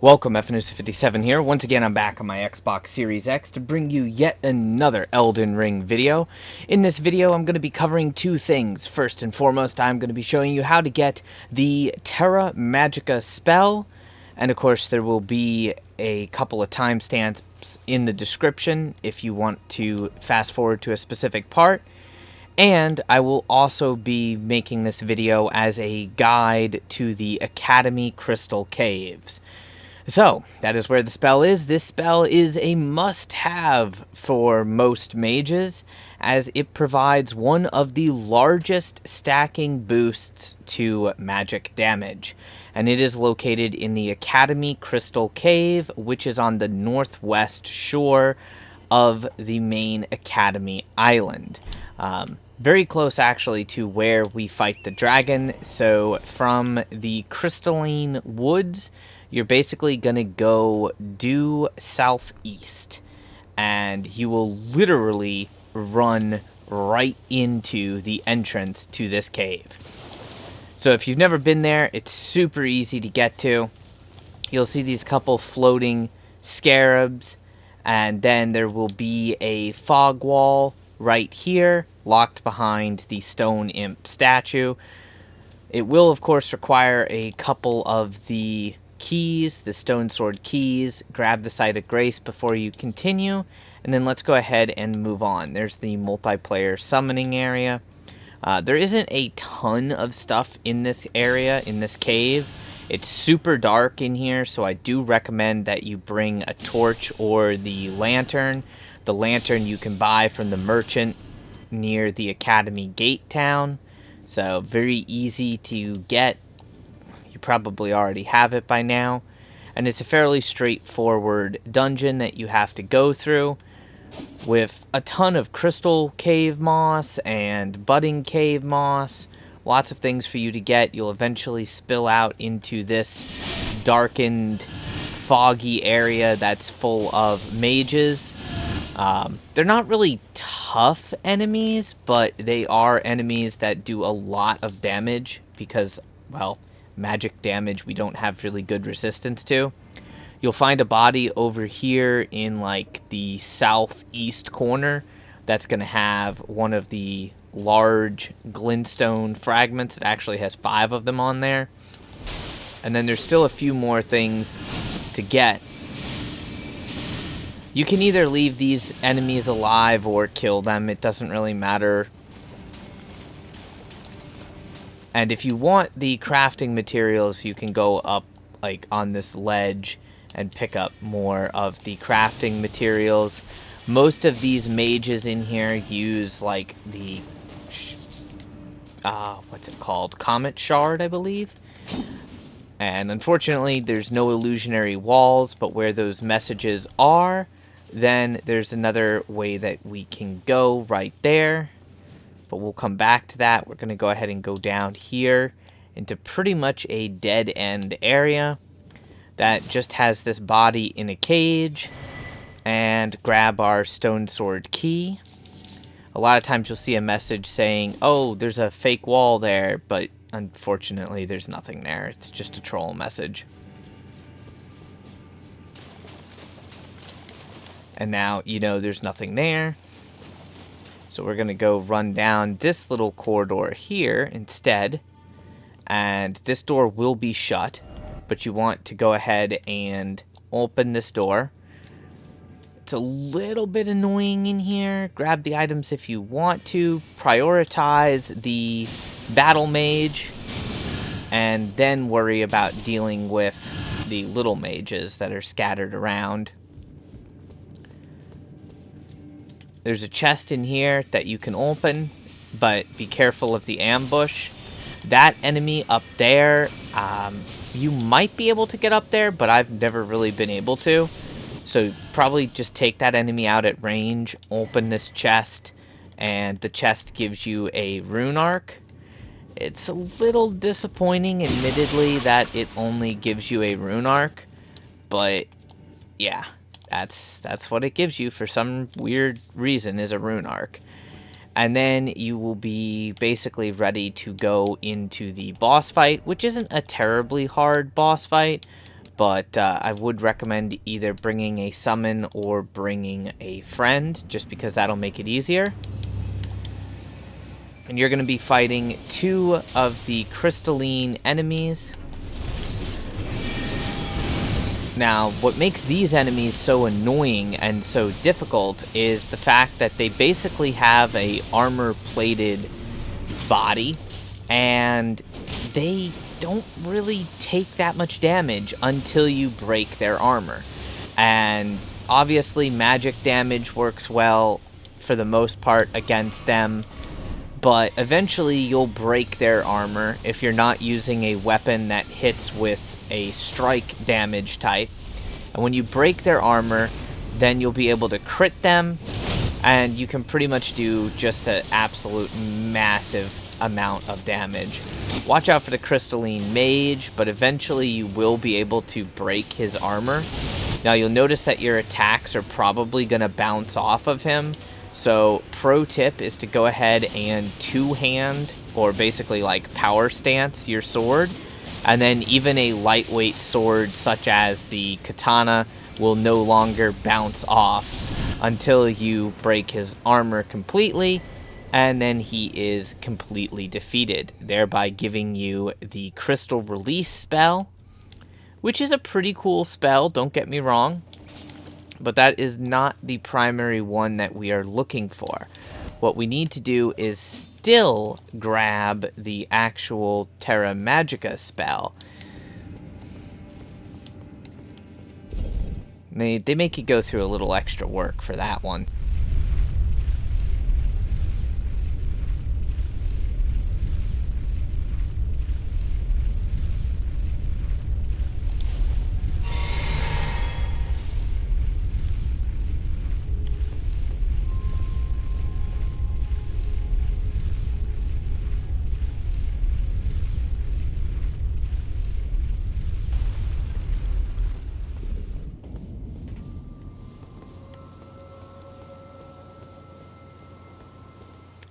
Welcome, FNUS57 here. Once again, I'm back on my Xbox Series X to bring you yet another Elden Ring video. In this video, I'm going to be covering two things. First and foremost, I'm going to be showing you how to get the TERRA Magica spell. And of course, there will be a couple of timestamps in the description if you want to fast forward to a specific part. And I will also be making this video as a guide to the Academy Crystal Caves. So, that is where the spell is. This spell is a must-have for most mages, as it provides one of the largest stacking boosts to magic damage. And it is located in the Academy Crystal Cave, which is on the northwest shore of the main Academy Island. Very close, actually, to where we fight the dragon. So, from the Crystalline Woods, you're basically going to go due southeast, and you will literally run right into the entrance to this cave. So if you've never been there, it's super easy to get to. You'll see these couple floating scarabs, and then there will be a fog wall right here, locked behind the stone imp statue. It will, of course, require a couple of the keys, the stone sword keys. Grab the Site of Grace before you continue, and then let's go ahead and move on. There's the multiplayer summoning area. There isn't a ton of stuff in this area, in this cave. It's super dark in here, so I do recommend that you bring a torch or the lantern. The lantern you can buy from the merchant near the Academy Gate town, so very easy to get. You probably already have it by now, and it's a fairly straightforward dungeon that you have to go through with a ton of crystal cave moss and budding cave moss. Lots of things for you to get. You'll eventually spill out into this darkened, foggy area that's full of mages. They're not really tough enemies, but they are enemies that do a lot of damage because, well, magic damage we don't have really good resistance to. You'll find a body over here in like the southeast corner that's going to have one of the large glintstone fragments. It actually has 5 of them on there. And then there's still a few more things to get. You can either leave these enemies alive or kill them. It doesn't really matter. And if you want the crafting materials, you can go up like on this ledge and pick up more of the crafting materials. Most of these mages in here use like the what's it called? Comet shard, I believe. And unfortunately, there's no illusionary walls, but where those messages are, then there's another way that we can go right there. But we'll come back to that. We're going to go ahead and go down here into pretty much a dead-end area that just has this body in a cage, and grab our stone sword key. A lot of times you'll see a message saying, oh, there's a fake wall there, but unfortunately there's nothing there. It's just a troll message. And now you know there's nothing there. So we're going to go run down this little corridor here instead. And this door will be shut, but you want to go ahead and open this door. It's a little bit annoying in here. Grab the items if you want to. Prioritize the battle mage, and then worry about dealing with the little mages that are scattered around. There's a chest in here that you can open, but be careful of the ambush. That enemy up there, you might be able to get up there, but I've never really been able to. So probably just take that enemy out at range, open this chest, and the chest gives you a rune arc. It's a little disappointing, admittedly, that it only gives you a rune arc, but yeah. That's what it gives you for some weird reason, is a rune arc. And then you will be basically ready to go into the boss fight, which isn't a terribly hard boss fight, but I would recommend either bringing a summon or bringing a friend, just because that'll make it easier. And you're going to be fighting 2 of the crystalline enemies. Now, what makes these enemies so annoying and so difficult is the fact that they basically have a armor-plated body, and they don't really take that much damage until you break their armor. And obviously, magic damage works well for the most part against them, but eventually you'll break their armor if you're not using a weapon that hits with a strike damage type. And when you break their armor, then you'll be able to crit them, and you can pretty much do just an absolute massive amount of damage. Watch out for the crystalline mage, but eventually you will be able to break his armor. Now you'll notice that your attacks are probably going to bounce off of him, so pro tip is to go ahead and two-hand, or basically like power stance your sword. And then even a lightweight sword such as the katana will no longer bounce off until you break his armor completely, and then he is completely defeated, thereby giving you the crystal release spell, which is a pretty cool spell, don't get me wrong, but that is not the primary one that we are looking for. What we need to do is still grab the actual Terra Magica spell. They make you go through a little extra work for that one.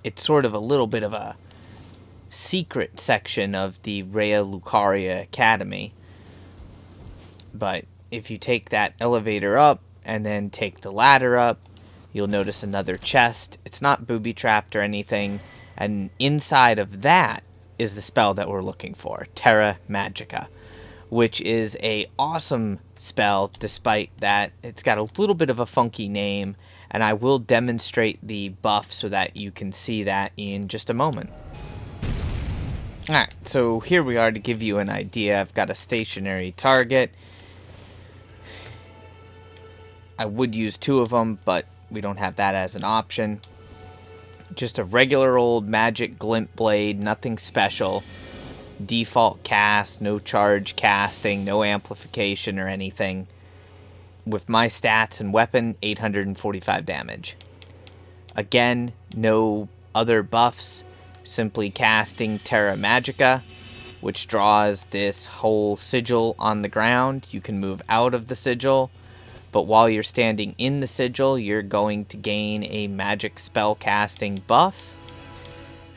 It's sort of a little bit of a secret section of the Rhea Lucaria Academy. But if you take that elevator up and then take the ladder up, you'll notice another chest. It's not booby-trapped or anything. And inside of that is the spell that we're looking for, Terra Magica, which is a awesome spell, despite that it's got a little bit of a funky name. And I will demonstrate the buff so that you can see that in just a moment. Alright, so here we are to give you an idea. I've got a stationary target. I would use 2 of them, but we don't have that as an option. Just a regular old magic glint blade, nothing special. Default cast, no charge casting, no amplification or anything. With my stats and weapon, 845 damage. Again, no other buffs, simply casting Terra Magica, which draws this whole sigil on the ground. You can move out of the sigil, but while you're standing in the sigil, you're going to gain a magic spell casting buff.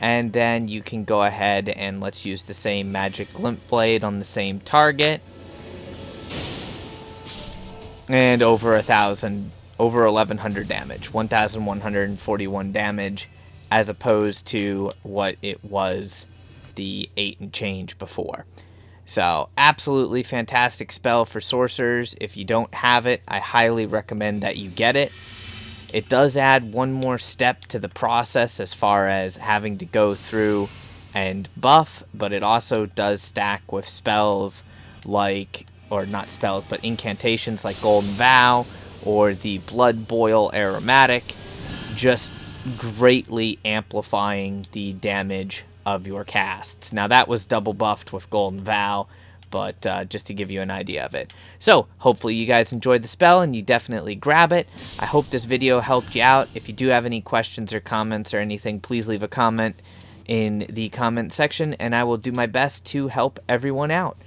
And then you can go ahead and let's use the same magic glint blade on the same target. And over 1,100 damage, 1,141 damage, as opposed to what it was the 8 and change before. So, absolutely fantastic spell for sorcerers. If you don't have it, I highly recommend that you get it. It does add one more step to the process as far as having to go through and buff, but it also does stack with spells like, or not spells, but incantations like Golden Vow or the Blood Boil Aromatic, just greatly amplifying the damage of your casts. Now that was double buffed with Golden Vow, but just to give you an idea of it. So, hopefully you guys enjoyed the spell and you definitely grab it. I hope this video helped you out. If you do have any questions or comments or anything, please leave a comment in the comment section and I will do my best to help everyone out.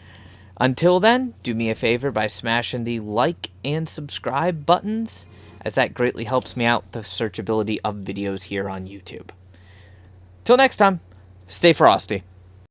Until then, do me a favor by smashing the like and subscribe buttons, as that greatly helps me out with the searchability of videos here on YouTube. Till next time, stay frosty.